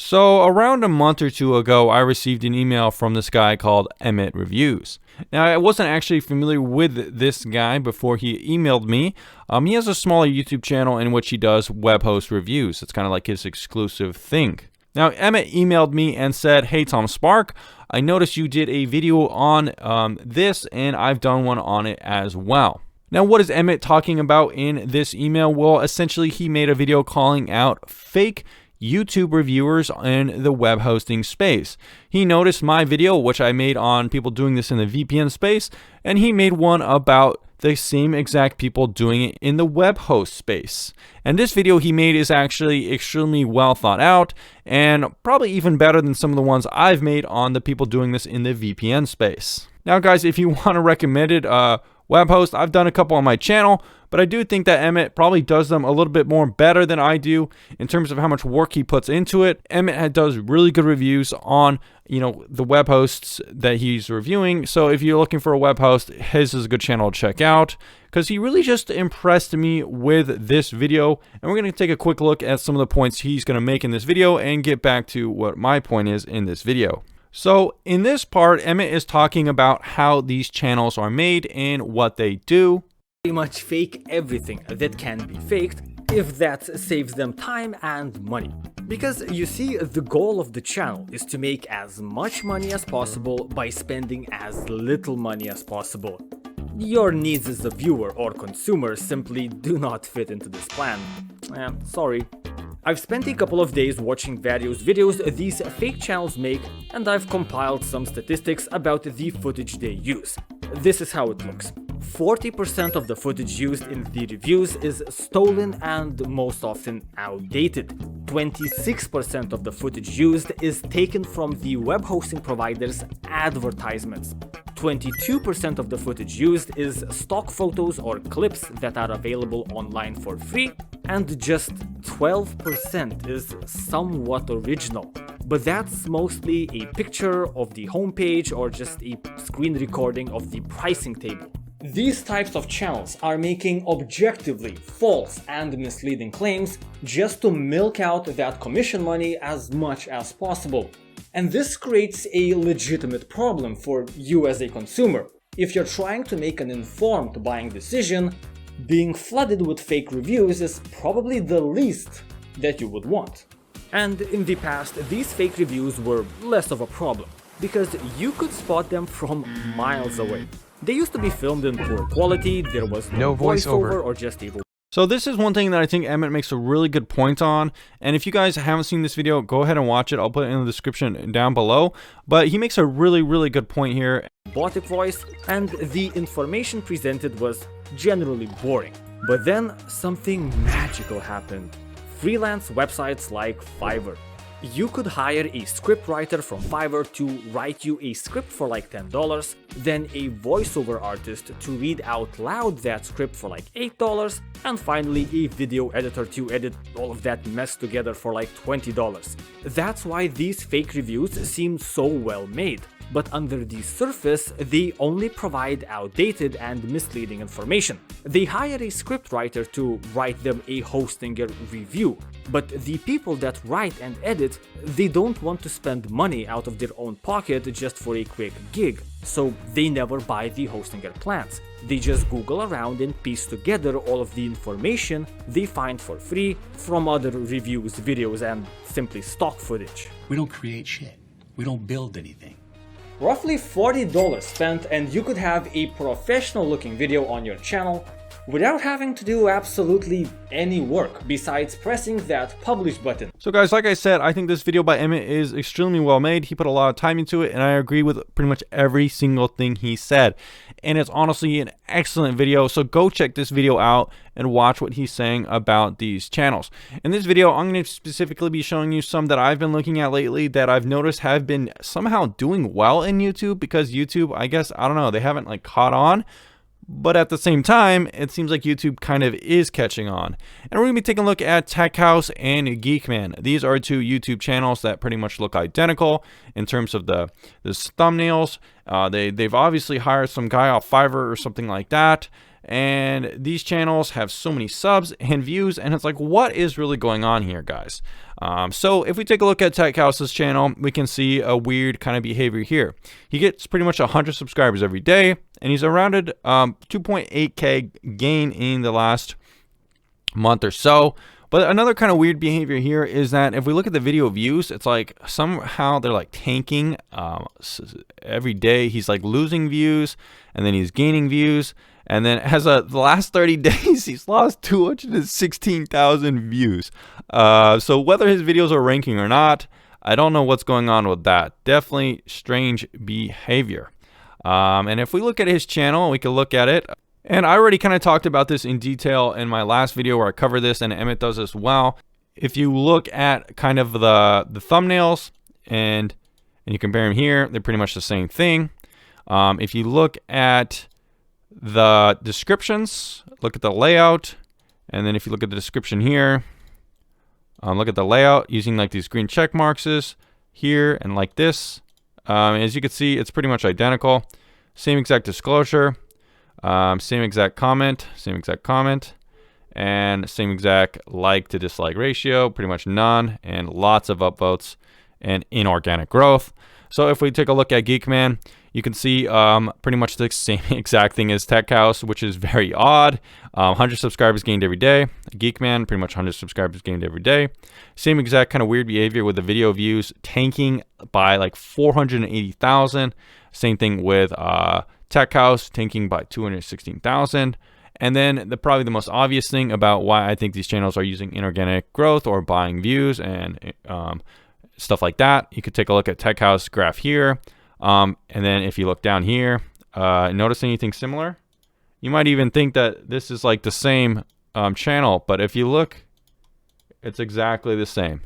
So around a month or two ago, I received an email from this guy called Emmett Reviews. Now, I wasn't actually familiar with this guy before he emailed me. He has a smaller YouTube channel in which he does web host reviews. It's kind of like his exclusive thing. Now, Emmett emailed me and said, "Hey, Tom Spark, I noticed you did a video on this, and I've done one on it as well." Now, what is Emmett talking about in this email? Well, essentially, he made a video calling out fake YouTube reviewers in the web hosting space. He noticed my video, which I made on people doing this in the VPN space, and he made one about the same exact people doing it in the web host space. And this video he made is actually extremely well thought out and probably even better than some of the ones I've made on the people doing this in the VPN space. Now, guys, if you want a recommended web host, I've done a couple on my channel, but I do think that Emmett probably does them a little bit more better than I do in terms of how much work he puts into it. Emmett does really good reviews on, the web hosts that he's reviewing. So if you're looking for a web host, his is a good channel to check out because he really just impressed me with this video. And we're going to take a quick look at some of the points he's going to make in this video and get back to what my point is in this video. So in this part, Emmett is talking about how these channels are made and what they do. Pretty much fake everything that can be faked, if that saves them time and money. Because you see, the goal of the channel is to make as much money as possible by spending as little money as possible. Your needs as a viewer or consumer simply do not fit into this plan. Sorry. I've spent a couple of days watching various videos these fake channels make, and I've compiled some statistics about the footage they use. This is how it looks. 40% of the footage used in the reviews is stolen and most often outdated. 26% of the footage used is taken from the web hosting provider's advertisements. 22% of the footage used is stock photos or clips that are available online for free, and just 12% is somewhat original. But that's mostly a picture of the homepage or just a screen recording of the pricing table. These types of channels are making objectively false and misleading claims just to milk out that commission money as much as possible. And this creates a legitimate problem for you as a consumer. If you're trying to make an informed buying decision, being flooded with fake reviews is probably the least that you would want. And in the past, these fake reviews were less of a problem, because you could spot them from miles away. They used to be filmed in poor quality, there was no voiceover or just a... So this is one thing that I think Emmett makes a really good point on, and if you guys haven't seen this video, go ahead and watch it. I'll put it in the description down below, but he makes a really good point here. Robotic voice, and the information presented was generally boring. But then something magical happened. Freelance websites like Fiverr. You could hire a scriptwriter from Fiverr to write you a script for like $10, then a voiceover artist to read out loud that script for like $8, and finally a video editor to edit all of that mess together for like $20. That's why these fake reviews seem so well made. But under the surface, they only provide outdated and misleading information. They hire a scriptwriter to write them a Hostinger review, but the people that write and edit, they don't want to spend money out of their own pocket just for a quick gig, so they never buy the Hostinger plans. They just Google around and piece together all of the information they find for free from other reviews, videos, and simply stock footage. We don't create shit. We don't build anything. Roughly $40 spent, and you could have a professional looking video on your channel without having to do absolutely any work besides pressing that publish button. So guys, like I said, I think this video by Emmett is extremely well made. He put a lot of time into it, and I agree with pretty much every single thing he said. And it's honestly an excellent video, so go check this video out and watch what he's saying about these channels. In this video, I'm going to specifically be showing you some that I've been looking at lately that I've noticed have been somehow doing well in YouTube, because YouTube, I guess, I don't know, they haven't like caught on. But at the same time, it seems like YouTube kind of is catching on. And we're going to be taking a look at Tech House and Geekman. These are two YouTube channels that pretty much look identical in terms of the thumbnails. They've obviously hired some guy off Fiverr or something like that. and these channels have so many subs and views, and it's like, what is really going on here, guys? So if we take a look at Tech House's channel, we can see a weird kind of behavior here. He gets pretty much 100 subscribers every day, and he's around 2.8K gain in the last month or so. But another kind of weird behavior here is that if we look at the video views, it's like somehow they're like tanking. Every day he's like losing views, and then he's gaining views. And then the last 30 days, he's lost 216,000 views. So whether his videos are ranking or not, I don't know what's going on with that. Definitely strange behavior. And if we look at his channel, we can look at it. And I already kind of talked about this in detail in my last video where I cover this, and Emmett does as well. If you look at kind of the thumbnails and you compare them here, they're pretty much the same thing. If you look at the descriptions, look at the layout, and then if you look at the description here, look at the layout using like these green check marks here and like this. As you can see, it's pretty much identical. Same exact disclosure, same exact comment, and same exact like to dislike ratio, pretty much none, and lots of upvotes and inorganic growth. So if we take a look at Geekman, you can see pretty much the same exact thing as Tech House, which is very odd. 100 subscribers gained every day. Geekman, pretty much 100 subscribers gained every day. Same exact kind of weird behavior with the video views tanking by like 480,000. Same thing with Tech House tanking by 216,000. And then probably the most obvious thing about why I think these channels are using inorganic growth or buying views and stuff like that, you could take a look at Tech House graph here. And then if you look down here, notice anything similar? You might even think that this is like the same channel, but if you look, it's exactly the same.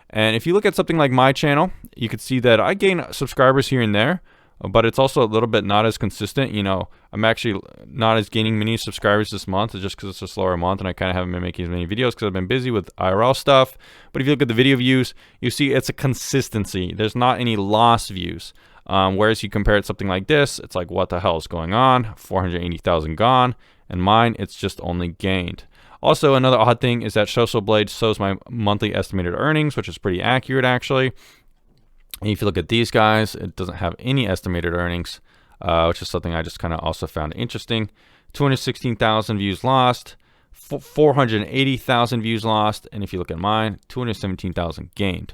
And if you look at something like my channel, you could see that I gain subscribers here and there, but it's also a little bit not as consistent. You know, I'm actually not as gaining many subscribers this month just because it's a slower month and I kind of haven't been making as many videos because I've been busy with IRL stuff. But if you look at the video views, you see it's a consistency. There's not any lost views. Whereas you compare it to something like this, it's like, what the hell is going on? 480,000 gone, and mine, it's just only gained. Also, another odd thing is that Social Blade shows my monthly estimated earnings, which is pretty accurate actually. And if you look at these guys, it doesn't have any estimated earnings, which is something I just kind of also found interesting. 216,000 views lost, 480,000 views lost, and if you look at mine, 217,000 gained.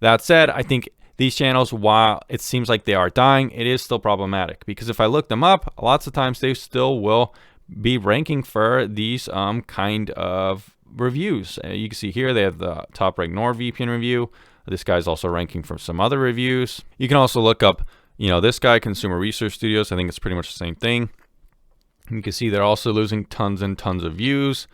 That said, I think these channels, while it seems like they are dying, it is still problematic because if I look them up, lots of times they still will be ranking for these kind of reviews. You can see here they have the top ranked NordVPN review. This guy's also ranking for some other reviews. You can also look up, you know, this guy, Consumer Research Studios. I think it's pretty much the same thing. You can see they're also losing tons and tons of views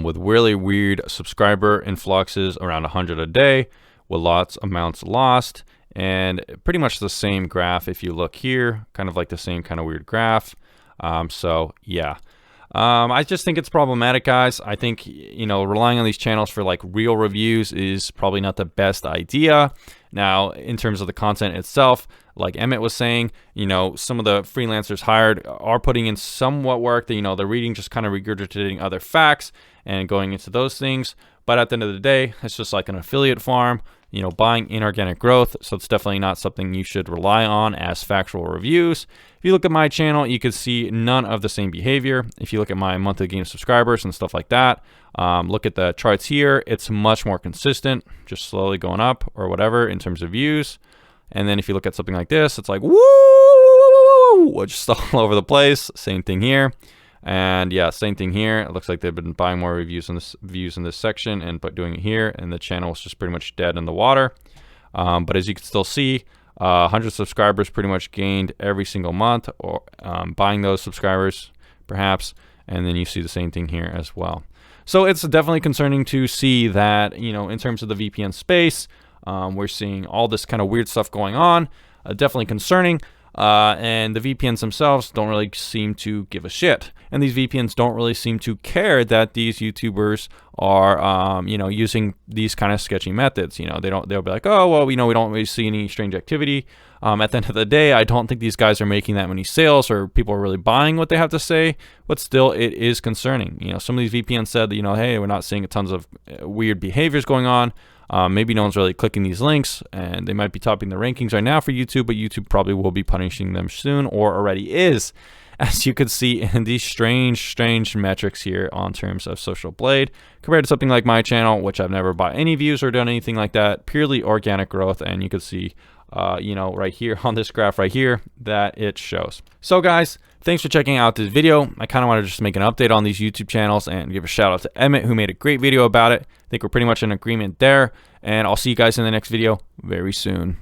with really weird subscriber influxes around 100 a day with lots amounts lost, and pretty much the same graph if you look here, kind of like the same kind of weird graph. So yeah, I just think it's problematic, guys. I think, you know, relying on these channels for like real reviews is probably not the best idea. Now, in terms of the content itself, like Emmett was saying, you know, some of the freelancers hired are putting in somewhat work that, you know, they're reading, just kind of regurgitating other facts and going into those things. But at the end of the day, it's just like an affiliate farm, you know, buying inorganic growth. So it's definitely not something you should rely on as factual reviews. If you look at my channel, you can see none of the same behavior. If you look at my monthly gain of subscribers and stuff like that, look at the charts here. It's much more consistent, just slowly going up or whatever in terms of views. And then if you look at something like this, it's like, woo, just all over the place. Same thing here. And yeah, same thing here. It looks like they've been buying more views in this section and doing it here, and the channel is just pretty much dead in the water. But as you can still see, 100 subscribers pretty much gained every single month, or buying those subscribers perhaps, and then you see the same thing here as well. So it's definitely concerning to see that, you know, in terms of the VPN space, we're seeing all this kind of weird stuff going on. Definitely concerning. and the VPNs themselves don't really seem to give a shit. And these VPNs don't really seem to care that these YouTubers are, using these kind of sketchy methods. They'll be like, oh, well, we don't really see any strange activity. At the end of the day, I don't think these guys are making that many sales or people are really buying what they have to say, but still it is concerning. Some of these VPNs said, hey, we're not seeing tons of weird behaviors going on. Maybe no one's really clicking these links, and they might be topping the rankings right now for YouTube, but YouTube probably will be punishing them soon, or already is, as you could see in these strange metrics here on terms of Social Blade, compared to something like my channel, which I've never bought any views or done anything like that, purely organic growth, and you could see right here on this graph right here that it shows. So guys, thanks for checking out this video. I kind of want to just make an update on these YouTube channels and give a shout out to Emmett, who made a great video about it. I think we're pretty much in agreement there, and I'll see you guys in the next video very soon.